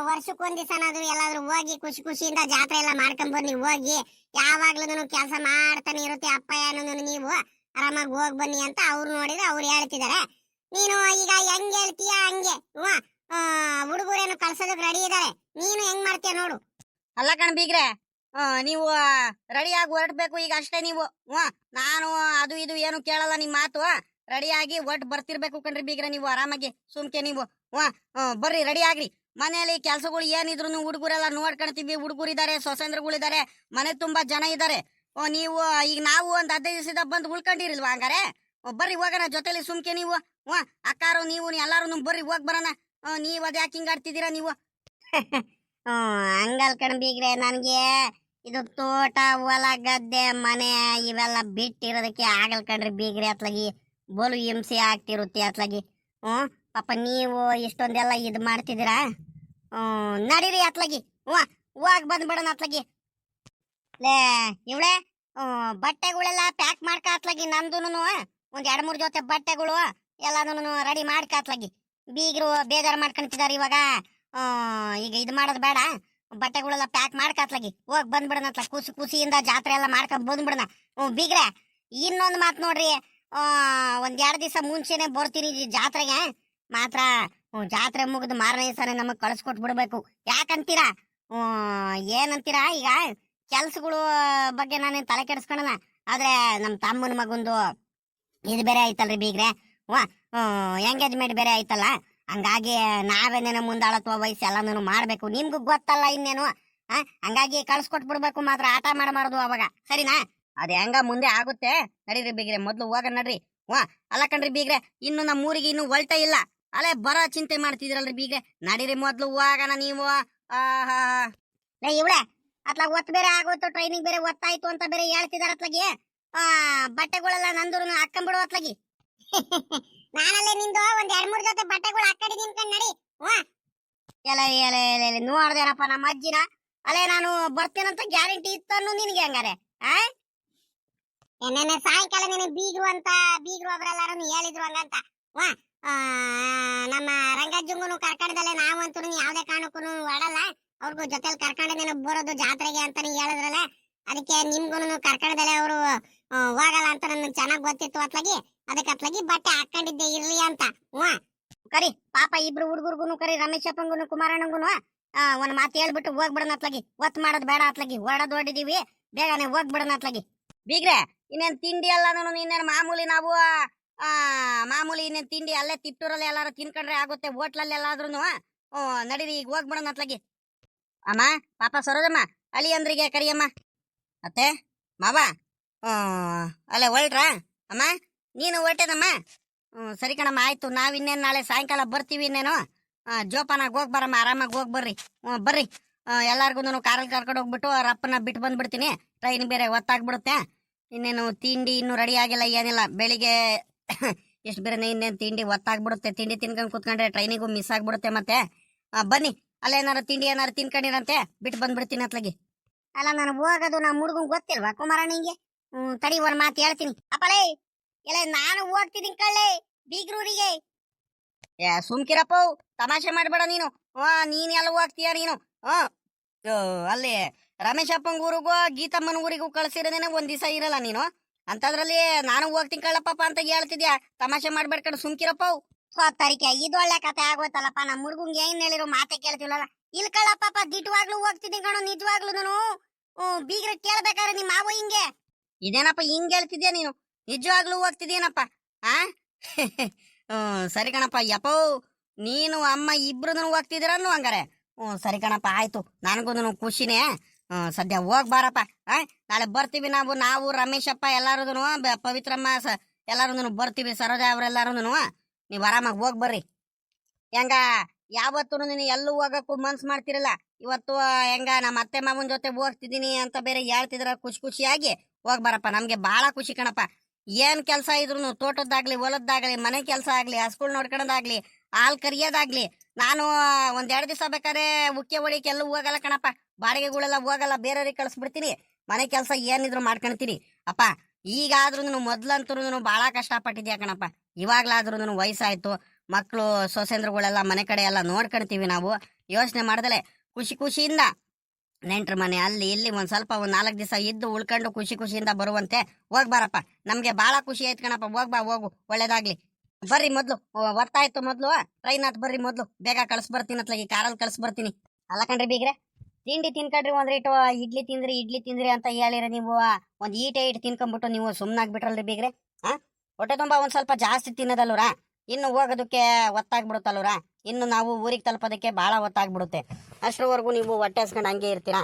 ವರ್ಷಕ್ಕೆ ಒಂದ್ ದಿವಸನಾದ್ರು ಎಲ್ಲಾದ್ರೂ ಹೋಗಿ ಖುಷಿಯಿಂದ ಜಾತ್ರೆ ಎಲ್ಲ ಮಾಡ್ಕೊಂಡ್ ಬನ್ನಿ. ಹೋಗಿ ಯಾವಾಗ್ಲೂ ಕೆಲಸ ಮಾಡ್ತಾನೆ ಇರುತ್ತೆ ಅಪ್ಪ ಏನೋ, ನೀವು ಆರಾಮಾಗಿ ಹೋಗ್ ಬನ್ನಿ ಅಂತ ಅವ್ರು ನೋಡಿದ್ರೆ ಅವ್ರು ಹೇಳ್ತಿದಾರೆ. ನೀನು ಈಗ ಹೆಂಗ್ ಹೇಳ್ತೀಯ ಹಂಗೆ. ಹುಡುಗರೇನು ಕಳ್ಸೋದಕ್ ರೆಡಿ ಇದಾರೆ, ನೀನು ಹೆಂಗ್ ಮಾಡ್ತೀಯ ನೋಡು. ಅಲ್ಲ ಕಣ್ ಬೀಗ್ರೆ, ನೀವು ರೆಡಿಯಾಗಿ ಹೊರಡ್ಬೇಕು ಈಗ ಅಷ್ಟೇ ನೀವು. ನಾನು ಅದು ಇದು ಏನು ಕೇಳಲ್ಲ ನಿಮ್ ಮಾತು. ರೆಡಿಯಾಗಿ ಒಟ್ಟು ಬರ್ತಿರ್ಬೇಕು ಕಣ್ರಿ ಬೀಗ್ರೆ ನೀವು. ಆರಾಮಾಗಿ ಸುಮ್ಕೆ ನೀವು ಬರ್ರಿ, ರೆಡಿ ಆಗ್ರಿ. ಮನೆಯಲ್ಲಿ ಕೆಲ್ಸಗಳು ಏನಿದ್ರು ಹುಡುಗರೆಲ್ಲ ನೋಡ್ಕೊಳ್ತೀವಿ. ಹುಡುಗರಿದ್ದಾರೆ, ಸೊಸೆಂದ್ರಗಳಿದ್ದಾರೆ, ಮನೆ ತುಂಬಾ ಜನ ಇದ್ದಾರೆ. ನೀವು ಈಗ ನಾವು ಒಂದ್ 15 ದಿವಸದ ಬಂದು ಉಳ್ಕೊಂಡಿರಿಲ್ವಾ? ಹಂಗಾರೆ ಬರ್ರಿ ಹೋಗೋಣ ಜೊತೆಲಿ ಸುಮ್ಕೆ ನೀವು. ಅಕ್ಕಾರು ನೀವು ಎಲ್ಲಾರು ಬರ್ರಿ ಹೋಗ್ ಬರೋಣ. ನೀವ್ ಅದ್ ಯಾಕೆ ಹಿಂಗಾಡ್ತಿದ್ದೀರಾ ನೀವು? ಹಂಗಲ್ ಕಣ್ ಬೀಗ್ರೆ, ನನ್ಗೆ ಇದು ತೋಟ ಹೊಲ ಗದ್ದೆ ಮನೆ ಇವೆಲ್ಲ ಬಿಟ್ಟಿರೋದಕ್ಕೆ ಆಗಲ್ ಕಣ್ರಿ ಬೀಗ್ರೆ. ಅತ್ಲಾಗಿ ಬೋಲು ಹಿಂಸೆ ಆಗ್ತಿರುತ್ತೆ ಅತ್ಲಾಗಿ. ಪಾಪ ನೀವು ಇಷ್ಟೊಂದೆಲ್ಲ ಇದು ಮಾಡ್ತಿದ್ದೀರಾ. ನಡೀರಿ ಅತ್ಲಾಗಿ, ಹೋಗ್ ಬಂದ್ಬಿಡೋಣ ಅತ್ಲಾಗಿ. ಲೇ ಇವಳೆ, ಬಟ್ಟೆಗಳೆಲ್ಲ ಪ್ಯಾಕ್ ಮಾಡ್ಕ ಅತ್ಲಾಗಿ. ನಂದುನು ಒಂದ್ 2-3 ಜೊತೆ ಬಟ್ಟೆಗಳು ಎಲ್ಲಾನು ರೆಡಿ ಮಾಡ್ಕ ಅತ್ಲಾಗಿ. ಬೀಗರು ಬೇಜಾರು ಮಾಡ್ಕೊಂತಿದಾರೆ ಇವಾಗ. ಈಗ ಇದು ಮಾಡೋದು ಬೇಡ, ಬಟ್ಟೆಗಳೆಲ್ಲ ಪ್ಯಾಕ್ ಮಾಡ್ಕ ಅತ್ಲಾಗಿ. ಹೋಗ್ ಬಂದ್ಬಿಡೋಣ ಅತ್ಲ, ಖುಷಿಯಿಂದ ಜಾತ್ರೆ ಎಲ್ಲ ಮಾಡ್ಕೊಂಡ್ ಬಂದ್ಬಿಡೋಣ. ಬೀಗ್ರೆ, ಇನ್ನೊಂದು ಮಾತು ನೋಡ್ರಿ, ಒಂದ್ 2 ದಿವಸ ಮುಂಚೆನೆ ಬರ್ತೀನಿ ಜಾತ್ರೆಗೆ ಮಾತ್ರ. ಜಾತ್ರೆ ಮುಗಿದು ಮಾರನೇ ದಿವಸನೇ ನಮಗ್ ಕಳ್ಸ್ಕೊಟ್ ಬಿಡ್ಬೇಕು. ಯಾಕಂತೀರಾ? ಏನಂತೀರಾ? ಈಗ ಕೆಲ್ಸಗಳು ಬಗ್ಗೆ ನಾನೇನ್ ತಲೆ ಕೆಡಿಸ್ಕೊಳಲ್ಲ, ಆದ್ರೆ ನಮ್ ತಮ್ಮನ ಮಗಂದು ಇದು ಬೇರೆ ಐತಲ್ರಿ ಬೀಗ್ರೆ. ಎಂಗೇಜ್ಮೆಂಟ್ ಬೇರೆ ಐತಲ್ಲ, ಹಂಗಾಗಿ ನಾವೇನೇನೋ ಮುಂದಾಳತ್ವ ವಯಸ್ಸು ಎಲ್ಲಾನು ಮಾಡ್ಬೇಕು. ನಿಮ್ಗೂ ಗೊತ್ತಲ್ಲ ಇನ್ನೇನು. ಹಂಗಾಗಿ ಕಳ್ಸ್ಕೊಟ್ಬಿಡ್ಬೇಕು ಮಾತ್ರ. ಆಟ ಮಾಡಬಾರದು ಅವಾಗ, ಸರಿನಾ? ಅದ್ ಹೆಂಗ ಮುಂದೆ ಆಗುತ್ತೆ. ನಡೀರಿ ಬೀಗ್ರೆ, ಮೊದ್ಲು ಹೋಗ ನಡ್ರಿ. ಅಲ್ಲ ಕಣ್ರಿ ಬೀಗ್ರೆ, ಇನ್ನು ನಮ್ಮ ಊರಿಗೆ ಇನ್ನು ಹೊಲ್ಟ ಇಲ್ಲ, ಅಲ್ಲೇ ಬರೋ ಚಿಂತೆ ಮಾಡ್ತಿದ್ರಲ್ರಿ ಬೀಗ್ರೆ. ನಡೀರಿ ಮೊದ್ಲು ಹೋಗೋಣ ನೀವು. ಇವಳೆ ಅತ್ಲಾಗ ಒತ್ತು ಬೇರೆ ಆಗೋಯ್ತು, ಟ್ರೈನಿಂಗ್ ಬೇರೆ ಒತ್ತಾಯ್ತು ಅಂತ ಬೇರೆ ಹೇಳ್ತಿದಾರ ಅತ್ಲಾಗಿ. ಬಟ್ಟೆಗಳೆಲ್ಲ ನಂದು ಹಾಕೊಂಡ್ಬಿಡು ಅತ್ಲಾಗಿ. ನಾನಲ್ಲೇ ನಿಂದು ಒಂದ್ 2-3 ಜೊತೆ ಬಟ್ಟೆಗಳು ಹಾಕೊಂಡಿದ್ದೀನಿ ಕಣ್, ನಡಿ. ಎಲ್ಲ ನೋಡ್ದೇನಪ್ಪ ನಮ್ಮ ಅಜ್ಜಿನ. ಅಲ್ಲೇ ನಾನು ಬರ್ತೀನಂತ ಗ್ಯಾರಂಟಿ ಇತ್ತು ನಿನ್ಗೆ ಹಂಗಾರೆ. ನೆನ್ನೆ ಸಾಯಂಕಾಲ ನೀನು ಬೀಗ್ರು ಒಬ್ರೆಲ್ಲಾರು ಹೇಳಿದ್ರು ಹಂಗಂತ. ನಮ್ಮ ರಂಗಜ್ಜಂಗುನು ಕರ್ಕೊಂಡದಲ್ಲೇ ನಾವಂತೂ ಯಾವ್ದೇ ಕಾರಣಕ್ಕೂ ಹೊಡಲ್ಲ, ಅವ್ರಿಗೂ ಜೊತೆಲಿ ಕರ್ಕೊಂಡು ನೀನು ಬರೋದು ಜಾತ್ರೆಗೆ ಅಂತ ಹೇಳಿದ್ರಲ್ಲ. ಅದಕ್ಕೆ ನಿಮ್ಗೂನು ಕರ್ಕೊಂಡದಲ್ಲೇ ಅವರು ಹೋಗಲ್ಲ ಅಂತ ನನ್ಗೆ ಚೆನ್ನಾಗ್ ಗೊತ್ತಿತ್ತು ಅತ್ಲಾಗಿ. ಅದಕ್ಕೆ ಅತ್ಲಾಗಿ ಬಟ್ಟೆ ಹಾಕೊಂಡಿದ್ದೆ ಇರ್ಲಿ ಅಂತ. ಕರಿ ಪಾಪ ಇಬ್ರು ಹುಡುಗರ್ಗುನು ಕರಿ, ರಮೇಶ್ ಅಪ್ಪಂಗುನು ಕುಮಾರಣ್ಣಂಗುನು ಒಂದ್ ಮಾತು ಹೇಳ್ಬಿಟ್ಟು ಹೋಗ್ಬಿಡೋಣ ಅತ್ಲಾಗಿ. ಒತ್ತು ಮಾಡೋದು ಬೇಡ ಅತ್ಲಾಗಿ, ಹೊರಡೋಡಿದೀವಿ, ಬೇಗನೆ ಹೋಗ್ಬಿಡೋಣ ಅತ್ಲಾಗಿ. ಬೀಗ್ರೆ, ಇನ್ನೇನ್ ತಿಂಡಿ ಎಲ್ಲಾನು ಇನ್ನೇನು ಮಾಮೂಲಿ ನಾವು ಮಾಮೂಲಿ ಇನ್ನೇನ್ ತಿಂಡಿ ಅಲ್ಲೇ ತಿಪ್ಟೂರಲ್ಲಿ ಎಲ್ಲಾರು ತಿನ್ಕೊಂಡ್ರೆ ಆಗುತ್ತೆ, ಹೋಟ್ಲಲ್ಲಿ ಎಲ್ಲಾದ್ರೂ. ನಡೀರಿ ಈಗ ಹೋಗ್ಬಿಡೋಣ ಅತ್ಲಾಗಿ. ಅಮ್ಮ, ಪಾಪ ಸರೋಜಮ್ಮ, ಅಳಿ ಅಂದ್ರಿಗೆ ಕರಿಯಮ್ಮ. ಅತ್ತೆ ಮಾವ ಅಲ್ಲೇ ಹೊರಟ್ರಾ? ಅಮ್ಮ ನೀನು ಹೊರಟೇನಮ್ಮ? ಸರಿ ಕಣಮ್ಮ, ಆಯ್ತು. ನಾವಿನ್ನೇನು ನಾಳೆ ಸಾಯಂಕಾಲ ಬರ್ತೀವಿ. ಇನ್ನೇನು ಜೋಪಾನಾಗಿ ಹೋಗಿ ಬರಮ್ಮ, ಆರಾಮಾಗಿ ಹೋಗಿ ಬರ್ರಿ. ಬರ್ರಿ, ಎಲ್ಲಾರ್ಗು ಕಾರಲ್ಲಿ ಕರ್ಕೊಂಡು ಹೋಗ್ಬಿಟ್ಟು ಅವ್ರ ಅಪ್ಪನ ಬಿಟ್ಟು ಬಂದ್ಬಿಡ್ತೀನಿ. ಟ್ರೈನ್ ಬೇರೆ ಒತ್ತಾಗ್ಬಿಡುತ್ತೆ. ಇನ್ನೇನು ತಿಂಡಿ ಇನ್ನೂ ರೆಡಿ ಆಗಿಲ್ಲ, ಏನಿಲ್ಲ. ಬೆಳಿಗ್ಗೆ ಎಷ್ಟು ಬೇರೆ ಇನ್ನೇನು ತಿಂಡಿ ಒತ್ತಾಗ್ಬಿಡುತ್ತೆ. ತಿಂಡಿ ತಿನ್ಕೊಂಡು ಕೂತ್ಕೊಂಡ್ರೆ ಟ್ರೈನಿಗೂ ಮಿಸ್ ಆಗ್ಬಿಡುತ್ತೆ ಮತ್ತೆ. ಬನ್ನಿ, ಅಲ್ಲೇನಾರು ತಿಂಡಿ ಏನಾರು ತಿನ್ಕೊಂಡಿರಂತೆ ಬಿಟ್ಟು ಬಂದ್ಬಿಡ್ತೀನಿ ಅತ್ಲಾಗಿ. ಅಲ್ಲ ನಾನು ಹೋಗೋದು ನಮ್ಮ ಹುಡುಗಂಗೆ ಗೊತ್ತಿಲ್ವಾ ಕುಮಾರ ನಿಂಗೆ? ತಡಿ ಒಂದ್ ಮಾತು ಹೇಳ್ತೀನಿ ಅಪ್ಪಲೇ. ಎಲ್ಲ ನಾನು ಹೋಗ್ತಿದ್ದೀನಿ ಕಳ್ಳೆ ಬೀಗ್ರೂರಿಗೆ. ಸುಮ್ಕಿರಪ್ಪ, ತಮಾಷೆ ಮಾಡ್ಬೇಡ ನೀನು. ನೀನ್ ಎಲ್ಲ ಹೋಗ್ತೀಯ ನೀನು? ಅಲ್ಲಿ ರಮೇಶ್ ಅಪ್ಪಂಗ ಊರಿಗೂ ಗೀತಮ್ಮನ ಊರಿಗೂ ಕಳ್ಸಿರೋದೇನೆ ಒಂದ್ ದಿವಸ ಇರಲ್ಲ ನೀನು. ಅಂತದ್ರಲ್ಲಿ ನಾನು ಹೋಗ್ತೀನಿ ಕಳ್ಳಪ್ಪ ಅಂತ ಹೇಳ್ತಿದ್ಯಾ. ತಮಾಷೆ ಮಾಡ್ಬೇಡ್ಕಂಡು ಸುಮ್ಕಿರಪ್ಪ. ತಾರೀಕೆ ಇದು ಒಳ್ಳೆ ಕತೆ ಆಗೋಯ್ತಲ್ಲಪ್ಪ. ನಮ್ಮ ಹುಡುಗಂಗೆ ಏನ್ ಹೇಳಿರೋ ಮಾತೆ ಕೇಳ್ತಿವಲ್ಲ. ಇಲ್ಲಿ ಕಳ್ಳಪ್ಪ ದಿಟ್ಟವಾಗ್ಲೂ ಹೋಗ್ತಿದ್ದೀನಿ ಕಣೋ, ನಿಜವಾಗ್ಲೂ ನಾನು. ಬೀಗ್ರ ಕೇಳ್ಬೇಕಾದ್ರೆ ನಿಮ್ಮ ಮಾವ ಹಿಂಗೆ. ಇದೇನಪ್ಪ ಹಿಂಗ್ ಹೇಳ್ತಿದ್ಯಾ ನೀನು? ನಿಜವಾಗ್ಲೂ ಹೋಗ್ತಿದ್ದೀನಪ್ಪ. ಆ ಸರಿ ಕಣಪ್ಪ. ಯಪ್ಪೋ, ನೀನು ಅಮ್ಮ ಇಬ್ರು ಹೋಗ್ತಿದ್ದೀರನ್ನು ಹಂಗಾರೆ? ಸರಿ ಕಣಪ್ಪ, ಆಯ್ತು. ನನಗೂ ಖುಷಿನೇ. ಸದ್ಯ ಹೋಗ್ ಬಾರಪ್ಪ. ನಾಳೆ ಬರ್ತೀವಿ ನಾವು ರಮೇಶಪ್ಪ ಎಲ್ಲಾರು, ಪವಿತ್ರಮ್ಮ ಎಲ್ಲಾರು ಬರ್ತೀವಿ. ಸರೋಜ ಅವ್ರೆಲ್ಲಾರು ನೀವ್ ಆರಾಮಾಗಿ ಹೋಗ್ ಬರ್ರಿ. ಹೆಂಗ ಯಾವತ್ತು ನೀನು ಎಲ್ಲೂ ಹೋಗಕ್ಕೂ ಮನ್ಸ್ ಮಾಡ್ತಿರಲ್ಲ. ಇವತ್ತು ಹೆಂಗ ನಮ್ಮ ಅತ್ತೆ ಮಾವನ್ ಜೊತೆ ಹೋಗ್ತಿದೀನಿ ಅಂತ ಬೇರೆ ಹೇಳ್ತಿದ್ರ. ಖುಷಿಯಾಗಿ ಹೋಗ್ ಬಾರಪ್ಪ. ನಮ್ಗೆ ಬಾಳ ಖುಷಿ ಕಣಪ್ಪ. ಏನ್ ಕೆಲ್ಸ ಇದ್ರು, ತೋಟದ್ದಾಗ್ಲಿ ಹೊಲದ್ದಾಗ್ಲಿ ಮನೆ ಕೆಲ್ಸ ಆಗ್ಲಿ ಹಸ್ಗಳ್ ನೋಡ್ಕೊಳೋದಾಗ್ಲಿ ಹಾಲ್ ಕರಿಯೋದಾಗ್ಲಿ, ನಾನು ಒಂದೆರಡು ದಿವಸ ಬೇಕಾದ್ರೆ ಉಕ್ಕೆ ಹೊಡಿಕೆ ಎಲ್ಲೂ ಹೋಗಲ್ಲ ಕಣಪ್ಪ. ಬಾಡಿಗೆಗಳೆಲ್ಲ ಹೋಗಲ್ಲ, ಬೇರೆಯವ್ರಿಗೆ ಕಳ್ಸ್ಬಿಡ್ತೀನಿ. ಮನೆ ಕೆಲಸ ಏನಿದ್ರು ಮಾಡ್ಕೊಳ್ತೀನಿ ಅಪ್ಪ. ಈಗಾದ್ರೂ ಮೊದ್ಲಂತೂ ಬಾಳ ಕಷ್ಟಪಟ್ಟಿದ್ಯಾ ಕಣಪ್ಪ. ಇವಾಗ್ಲಾದ್ರೂ ವಯಸ್ಸಾಯ್ತು, ಮಕ್ಕಳು ಸೊಸೆಂದ್ರುಗಳೆಲ್ಲ ಮನೆ ಕಡೆ ಎಲ್ಲ ನೋಡ್ಕೊಳ್ತೀವಿ ನಾವು. ಯೋಚನೆ ಮಾಡ್ದಲೆ ಖುಷಿಯಿಂದ ನೆಂಟ್ರ ಮನೆ ಅಲ್ಲಿ ಇಲ್ಲಿ ಒಂದ್ 4 ದಿವಸ ಇದ್ದು ಉಳ್ಕೊಂಡು ಖುಷಿಯಿಂದ ಬರುವಂತೆ ಹೋಗ್ ಬಾರಪ್ಪ. ನಮ್ಗೆ ಬಾಳ ಖುಷಿ ಆಯ್ತು ಕಣಪ್ಪ. ಹೋಗು, ಒಳ್ಳೇದಾಗ್ಲಿ. ಬರ್ರಿ ಮೊದ್ಲು, ಹೊತ್ತಾಯ್ತು. ಮೊದ್ಲು ಟ್ರೈನ್ ಹತ್ ಬರ್ರಿ. ಮೊದ್ಲು ಬೇಗ ಕಳ್ಸ್ಬರ್ತೀನಿ ಅತ್ಲಾಗಿ, ಕಾರಲ್ಲಿ ಕಳ್ಸ್ಬರ್ತೀನಿ. ಅಲ್ಲ ಕಣ್ರಿ ಬೀಗ್ರೆ, ತಿಂಡಿ ತಿನ್ಕಂಡ್ರಿ. ಒಂದ್ರೀಟು ಇಡ್ಲಿ ತಿಂದ್ರಿ ಅಂತ ಹೇಳಿರ ನೀವು. ಒಂದ್ ಈಟೆ ತಿನ್ಕೊಂಡ್ಬಿಟ್ಟು ನೀವು ಸುಮ್ನಾಗ್ಬಿಟ್ರಲ್ರಿ ಬೀಗ್ರೆ. ಹೊಟ್ಟೆ ತುಂಬಾ ಒಂದ್ ಸ್ವಲ್ಪ ಜಾಸ್ತಿ ತಿನ್ನೋದಲ್ವರ. ಇನ್ನು ಹೋಗೋದಕ್ಕೆ ಒತ್ತಾಗ್ಬಿಡುತ್ತಲ್ವರ. ಇನ್ನು ನಾವು ಊರಿಗೆ ತಲುಪೋದಕ್ಕೆ ಬಹಳ ಹೊತ್ತಾಗ್ಬಿಡುತ್ತೆ. ಅಷ್ಟರವರೆಗೂ ನೀವು ಹೊಟ್ಟೆ ಹಸ್ಕೊಂಡು ಹಂಗೆ ಇರ್ತೀರಾ.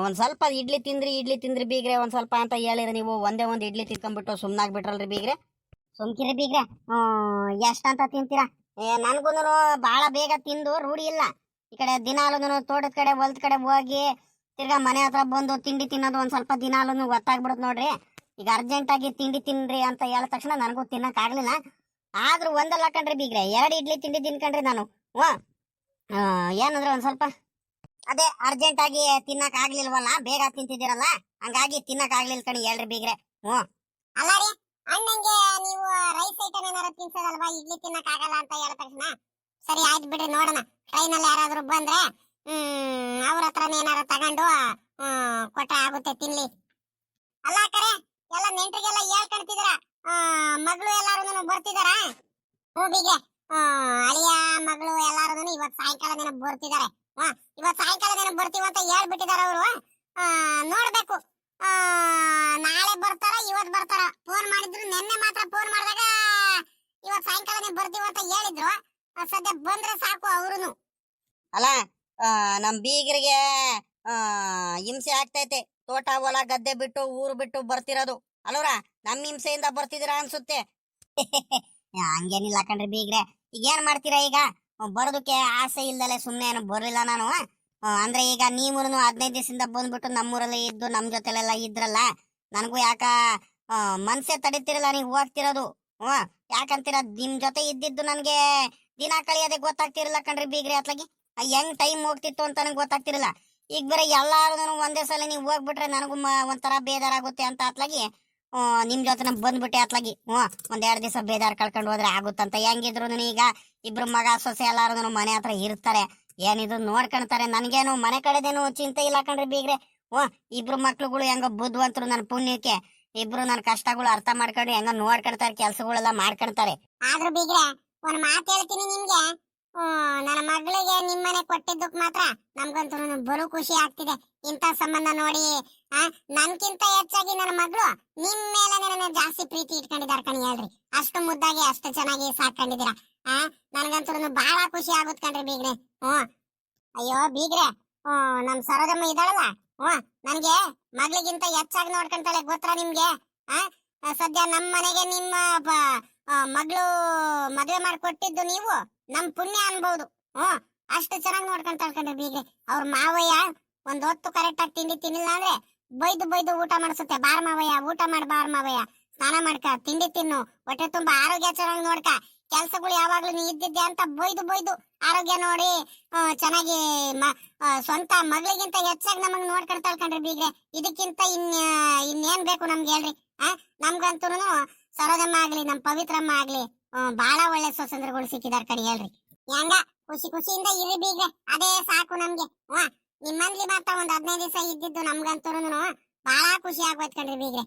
ಒಂದ್ ಸ್ವಲ್ಪ ಇಡ್ಲಿ ತಿಂದ್ರಿ ಬೀಗ್ರೆ ಒಂದ್ ಸ್ವಲ್ಪ ಅಂತ ಹೇಳಿರ ನೀವು. ಒಂದೇ ಒಂದ್ ಇಡ್ಲಿ ತಿನ್ಕೊಂಡ್ಬಿಟ್ಟು ಸುಮ್ನಾಗ್ಬಿಟ್ರಲ್ರಿ ಬೀಗ್ರೆ. ಸುಮ್ಕಿರಿ ಬೀಗ್ರೆ, ಎಷ್ಟಂತ ತಿಂತೀರಾ? ನನ್ಗೂ ಬಹಳ ಬೇಗ ತಿಂದು ರೂಢಿ ಇಲ್ಲ. ಈ ಕಡೆ ದಿನಾಲು ತೋಟದ ಕಡೆ ಹೊಲದ ಕಡೆ ಹೋಗಿ ತಿರ್ಗಾ ಮನೆ ಹತ್ರ ಬಂದು ತಿಂಡಿ ತಿನ್ನೋದು ಒಂದ್ ಸ್ವಲ್ಪ ದಿನಾಲು ಗೊತ್ತಾಗ್ಬಿಡುತ್ತೆ ನೋಡ್ರಿ. ಈಗ ಅರ್ಜೆಂಟ್ ಆಗಿ ತಿಂಡಿ ತಿನ್ರಿ ಅಂತ ಹೇಳಿದ ತಕ್ಷಣ ನನಗೂ ತಿನ್ನಕ್ ಆಗ್ಲಿಲ್ಲ. ಆದ್ರೂ ಒಂದಲ್ಲ ಕಣ್ರಿ ಬೀಗ್ರೆ, 2 ಇಡ್ಲಿ ತಿಂಡಿ ತಿನ್ಕಂಡ್ರಿ ನಾನು. ಏನಂದ್ರೆ ಒಂದ್ ಸ್ವಲ್ಪ ಅದೇ ಅರ್ಜೆಂಟ್ ಆಗಿ ತಿನ್ನಕ್ ಆಗ್ಲಿಲ್ವಲ್ಲ, ಬೇಗ ತಿಂತಿದ್ದೀರಲ್ಲ, ಹಂಗಾಗಿ ತಿನ್ನಕ್ ಆಗ್ಲಿಲ್ಲ ಕಣಿ. ಹೇಳ್ರಿ ಬೀಗ್ರೆ. ಅಲ್ಲ ರೀ, ಅಣ್ಣಂಗೆ ನೀವು ರೈಸ್ ಐಟಮ್ ಏನಾರ ತಿನ್ಸೋದಲ್ವಾ, ಇಡ್ಲಿ ತಿನ್ನಕ್ ಆಗಲ್ಲ ಅಂತ ಹೇಳಿದ ತಕ್ಷಣ ಸರಿ ಆಯ್ತು ಬಿಡ್ರಿ, ನೋಡೋಣ. ಟ್ರೈನಲ್ಲಿ ಯಾರಾದ್ರೂ ಬಂದ್ರೆ ಅವ್ರ ಹತ್ರನೇ ಏನಾರ ತಗೊಂಡು ಕೊಟ್ರೆ ಆಗುತ್ತೆ, ತಿನ್ಲಿ. ಅಲ್ಲ ಕರೆ, ಎಲ್ಲ ನೆಂಟ್ರಿಗೆಲ್ಲ ಹೇಳ್ಕೊಂತಿದಾರ. ಮಗಳು ಎಲ್ಲಾರು ಬರ್ತಿದಾರ? ಹೂಬಿಗೆ ಅಳಿಯ ಮಗಳು ಎಲ್ಲಾರು ಇವತ್ ಸಾಯಂಕಾಲ ಬರ್ತಿದಾರೆ. ಇವತ್ ಸಾಯಂಕಾಲ ಬರ್ತೀವಿ ಅಂತ ಹೇಳ್ಬಿಟ್ಟಿದಾರ ಅವರು. ನೋಡ್ಬೇಕು, ನಾಳೆ ಬರ್ತಾರ ಇವತ್ ಬರ್ತಾರ. ಫೋನ್ ಮಾಡಿದ್ರು, ನಿನ್ನೆ ಮಾತ್ರ ಫೋನ್ ಮಾಡಿದಾಗ ಇವತ್ ಸಾಯಂಕಾಲ ಬರ್ತೀವಿ ಅಂತ ಹೇಳಿದ್ರು. ಸದ್ಯ ಬಂದ್ರೆ ಸಾಕು ಅವ್ರುನು. ಅಲ್ಲ, ನಮ್ ಬೀಗರಿಗೆ ಹಿಂಸೆ ಆಗ್ತೈತೆ. ತೋಟ ಹೊಲ ಗದ್ದೆ ಬಿಟ್ಟು ಊರು ಬಿಟ್ಟು ಬರ್ತಿರೋದು ಅಲ್ವರ. ನಮ್ ಹಿಂಸೆಯಿಂದ ಬರ್ತಿದ್ದೀರಾ ಅನ್ಸುತ್ತೆ. ಹಂಗೇನಿಲ್ಲ ಕಣ್ರಿ ಬೀಗ್ರೆ. ಈಗ ಏನ್ ಮಾಡ್ತೀರಾ? ಈಗ ಬರೋದಕ್ಕೆ ಆಸೆ ಇಲ್ದಲೆ ಸುಮ್ನೆ ಏನು ಬರ್ಲಿಲ್ಲ ನಾನು. ಅಂದ್ರೆ ಈಗ ನೀವು 15 ದಿವಸದಿಂದ ಬಂದ್ಬಿಟ್ಟು ನಮ್ಮೂರಲ್ಲಿ ಇದ್ದು ನಮ್ ಜೊತೆಲೆಲ್ಲ ಇದ್ರಲ್ಲ, ನನಗೂ ಯಾಕ ಮನ್ಸೆ ತಡೀತಿರಲ್ಲ ನೀವು ಹೋಗ್ತಿರೋದು. ಯಾಕಂತೀರ, ನಿಮ್ ಜೊತೆ ಇದ್ದಿದ್ದು ನನ್ಗೆ ದಿನ ಕಳಿಯೋದೇ ಗೊತ್ತಾಗ್ತಿರಲ್ಲ ಕಣ್ರಿ ಬೀಗ್ರೆ. ಅತ್ಲಾಗಿ ಹೆಂಗ್ ಟೈಮ್ ಹೋಗ್ತಿತ್ತು ಅಂತ ನಂಗೆ ಗೊತ್ತಾಗ್ತಿರಲ್ಲ. ಈಗ ಬೇರೆ ಎಲ್ಲಾರು ಒಂದೇ ಸಲ ನೀವು ಹೋಗ್ಬಿಟ್ರೆ ನನಗೂ ಒಂಥರ ಬೇಜಾರಾಗುತ್ತೆ ಅಂತ ಅತ್ಲಾಗಿ ನಿಮ್ ಜೊತೆ ಬಂದ್ಬಿಟ್ಟೆ ಅತ್ಲಾಗಿ. ಒಂದ್ 2 ದಿವಸ ಬೇಜಾರ್ ಕಳ್ಕೊಂಡು ಹೋದ್ರೆ ಆಗುತ್ತಂತ. ಹೆಂಗಿದ್ರು ಈಗ ಇಬ್ರು ಮಗ ಸೊಸೆ ಎಲ್ಲಾರು ಮನೆ ಹತ್ರ ಇರ್ತಾರೆ, ಏನಿದ್ರು ನೋಡ್ಕೊಳ್ತಾರೆ. ನನ್ಗೇನು ಮನೆ ಕಡೆದೇನು ಚಿಂತೆ ಇಲ್ಲ ಕಣ್ರಿ ಬೀಗ್ರೆ. ಇಬ್ರು ಮಕ್ಳುಗಳು ಹೆಂಗ ಬುದ್ಧಿವಂತರು, ನನ್ನ ಪುಣ್ಯಕ್ಕೆ ಇಬ್ರು ನನ್ನ ಕಷ್ಟಗಳು ಅರ್ಥ ಮಾಡ್ಕೊಂಡು ಹೆಂಗ ನೋಡ್ಕೊಳ್ತಾರೆ, ಕೆಲ್ಸಗಳೆಲ್ಲ ಮಾಡ್ಕೊಳ್ತಾರೆ. ಆದ್ರೂ ಬೀಗ್ರೆ, ಒಂದ್ ಮಾತು ಹೇಳ್ತೀನಿ ನಿಮ್ಗೆ. ನನ್ನ ಮಗಳಿಗೆ ನಿಮ್ಮನೆ ಕೊಟ್ಟಿದ್ದಕ್ ಮಾತ್ರ ನಮ್ಗಂತೂ ಬಲು ಖುಷಿ ಆಗ್ತಿದೆ. ಇಂಥ ಸಂಬಂಧ ನೋಡಿ ನನ್ಕಿಂತ ಹೆಚ್ಚಾಗಿ ನನ್ನ ಮಗಳು ನಿಮ್ ಮೇಲೆ ನನ್ನ ಜಾಸ್ತಿ ಪ್ರೀತಿ ಇಟ್ಕೊಂಡಿದಾರ ಕಣಿ. ಹೇಳ್ರಿ, ಅಷ್ಟು ಮುದ್ದಾಗಿ ಅಷ್ಟು ಚೆನ್ನಾಗಿ ಸಾಕೊಂಡಿದ್ದೀರಾ. ನನ್ಗಂತೂ ಬಹಳ ಖುಷಿ ಆಗುತ್ತೆ ಕಣ್ರಿ ಬೀಗ್ರೆ. ಅಯ್ಯೋ ಬೀಗ್ರೆ, ನಮ್ ಸರೋಜಮ್ಮ ಇದ್ದಾಳಲ್ಲ, ನನ್ಗೆ ಮಗಳಿಗಿಂತ ಹೆಚ್ಚಾಗಿ ನೋಡ್ಕೊಂತಾಳೆ ಗೊತ್ತಾ ನಿಮ್ಗೆ. ಸದ್ಯ ನಮ್ ಮನೆಗೆ ನಿಮ್ಮ ಮಗಳು ಮದ್ವೆ ಮಾಡ್ಕೊಟ್ಟಿದ್ದು ನೀವು ನಮ್ ಪುಣ್ಯ ಅನ್ಬಹುದು. ಅಷ್ಟು ಚೆನ್ನಾಗಿ ನೋಡ್ಕೊಂತಾಳೆ ಕಣ್ರಿ ಬೀಗ್ರೆ. ಅವ್ರ ಮಾವಯ್ಯ ಒಂದ್ ಹೊತ್ತು ಕರೆಕ್ಟ್ ಆಗಿ ತಿಂಡಿ ತಿನ್ನಿಲ್ಲ ಅಂದ್ರೆ ಬೈದು ಊಟ ಮಾಡಿಸುತ್ತೆ. ಬಾರ್ ಮಾವಯ್ಯ, ಊಟ ಮಾಡ್, ಬಾರ್ ಮಾವಯ್ಯ, ಸ್ನಾನ ಮಾಡ್ಕ, ತಿಂಡಿ ತಿನ್ನು, ಹೊಟ್ಟೆ ತುಂಬಾ ಆರೋಗ್ಯ ಚೆನ್ನಾಗಿ ನೋಡ್ಕ. ಕೆಲ್ಸಗಳು ಯಾವಾಗ್ಲೂ ನೀ ಇದ್ದಿದ್ದೆ ಅಂತ ಬೊಯ್ದು ಆರೋಗ್ಯ ನೋಡಿ ಚೆನ್ನಾಗಿ ಸ್ವಂತ ಮಗಳಿಗಿಂತ ಹೆಚ್ಚಾಗಿ ನಮಗ್ ನೋಡ್ಕೊಂತಾಳ್ ಕಣ್ರಿ ಬೀಗ್ರೆ. ಇದಕ್ಕಿಂತ ಇನ್ನೇನ್ ಬೇಕು ನಮ್ಗೆ ಹೇಳ್ರಿ? ನಮ್ಗಂತೂ ಸರೋಜಮ್ಮ ಆಗ್ಲಿ ನಮ್ ಪವಿತ್ರಮ್ಮ ಆಗ್ಲಿ ಬಹಳ ಒಳ್ಳೆ ಸ್ವತಂತ್ರಗಳು ಸಿಕ್ಕಿದಾರ ಕಣಿ ಹೇಳ್ರಿ. ಹೆಂಗ ಖುಷಿಯಿಂದ ಇರಿ ಬೀಗ್ರೆ, ಅದೇ ಸಾಕು ನಮ್ಗೆ. ನಿಮ್ಮಂದ್ಲಿ ಬರ್ತಾ ಒಂದ್ 15 ದಿವಸ ಇದ್ದಿದ್ದು ನಮ್ಗಂತೂ ಬಹಳ ಖುಷಿ ಆಗೋಯ್ತು ಕಣ್ರಿ ಬೀಗ್ರೆ.